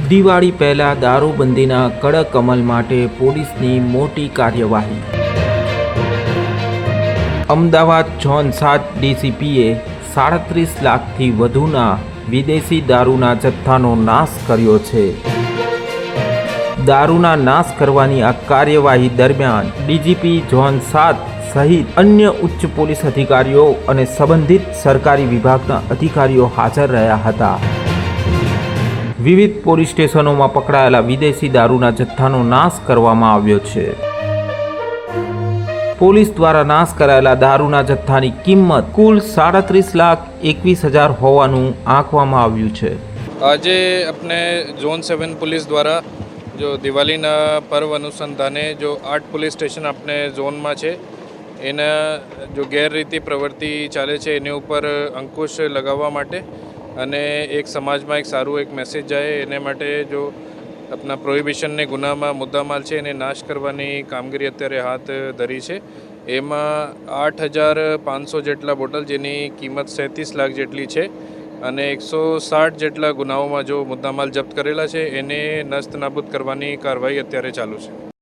દિવાળી પહેલા દારૂબંધીના કડક અમલ માટે પોલીસની મોટી કાર્યવાહી। અમદાવાદ ઝોન 7 ડીસીપીએ 37 લાખથી વધુના વિદેશી દારૂના જથ્થાનો નાશ કર્યો છે। દારૂના નાશ કરવાની આ કાર્યવાહી દરમિયાન ડીજીપી ઝોન 7 સહિત અન્ય ઉચ્ચ પોલીસ અધિકારીઓ અને સંબંધિત સરકારી વિભાગના અધિકારીઓ હાજર રહ્યા હતા। વિવિધ પોલીસ સ્ટેશનોમાં પકડાયેલા વિદેશી દારૂના જથ્થાનો નાશ કરવામાં આવ્યો છે। પોલીસ દ્વારા નાશ કરાયેલા દારૂના જથ્થાની કિંમત કુલ 37,21,000 હોવાનું આંકવામાં આવ્યું છે। આજે अपने जोन 7 पुलिस द्वारा जो दिवालीना पर्व अनुसंधाने जो 8 पुलिस स्टेशन अपने जोन में है एना जो गैररीति प्रवृत्ति चाले छे एने ऊपर अंकुश लगावा माटे अने एक समाज में एक सारू एक मैसेज जाए एने माटे जो अपना प्रोहिबिशन ने गुना में मुद्दामाल है एने नाश करवानी कामगीरी अत्यारे हाथ धरी है। एमा 8,500 जेटला बोटल जेनी कीमत 37 लाख जेटली है અને 160 જેટલા ગુનાઓમાં જો મુદ્દામાલ જપ્ત કરેલા છે એને નસ્ત નાબૂદ કરવાની કાર્યવાહી અત્યારે ચાલુ છે।